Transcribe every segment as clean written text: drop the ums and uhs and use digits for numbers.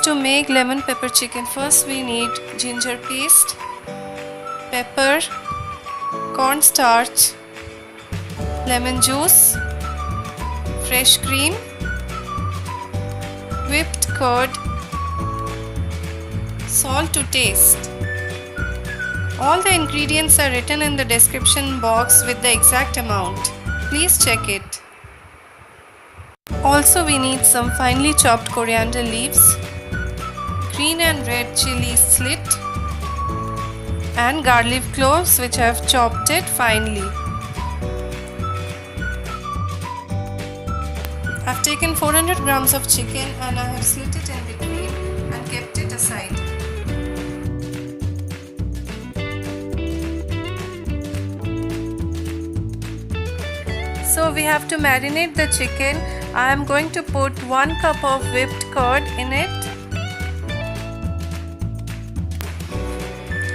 to make lemon pepper chicken, first we need ginger paste, pepper, cornstarch, lemon juice, fresh cream, whipped curd, salt to taste. All the ingredients are written in the description box with the exact amount. Please check it. Also we need some finely chopped coriander leaves, green and red chillies slit, and garlic cloves which I have chopped it finely. I have taken 400 grams of chicken and I have slit it in between and kept it aside. So we have to marinate the chicken. I am going to put 1 cup of whipped curd in it.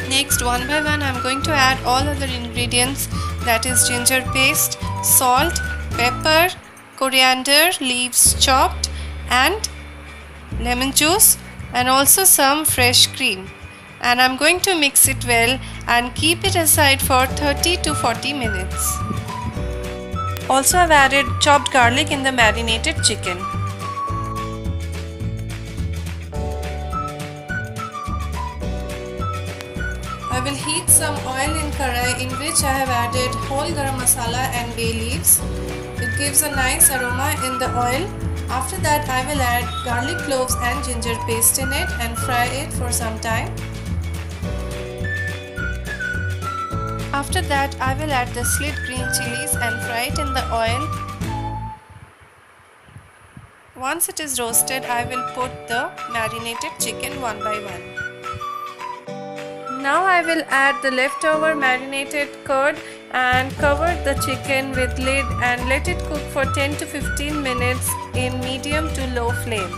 Next, one by one I am going to add all other ingredients, that is ginger paste, salt, pepper, coriander leaves chopped, and lemon juice, and also some fresh cream. And I am going to mix it well and keep it aside for 30 to 40 minutes. Also, I have added chopped garlic in the marinated chicken. I will heat some oil in karai in which I have added whole garam masala and bay leaves. It gives a nice aroma in the oil. After that, I will add garlic cloves and ginger paste in it and fry it for some time. After that, I will add the slit green chillies and fry it in the oil. Once it is roasted, I will put the marinated chicken one by one. Now I will add the leftover marinated curd and cover the chicken with lid and let it cook for 10 to 15 minutes in medium to low flame.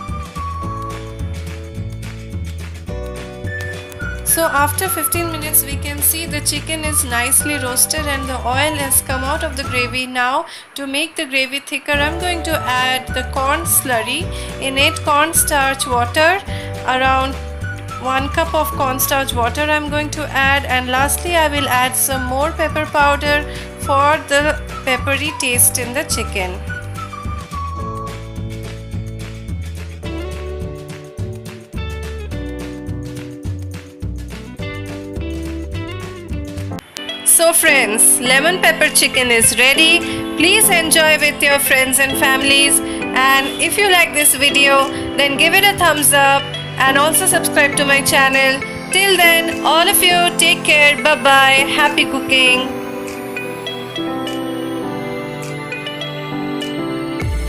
So after 15 minutes we can see the chicken is nicely roasted and the oil has come out of the gravy. Now to make the gravy thicker, I am going to add the corn slurry. In it, cornstarch water, around 1 cup of cornstarch water I am going to add, and lastly I will add some more pepper powder for the peppery taste in the chicken. So friends, lemon pepper chicken is ready. Please enjoy with your friends and families, and if you like this video then give it a thumbs up and also subscribe to my channel. Till then, all of you take care. Bye bye. Happy cooking.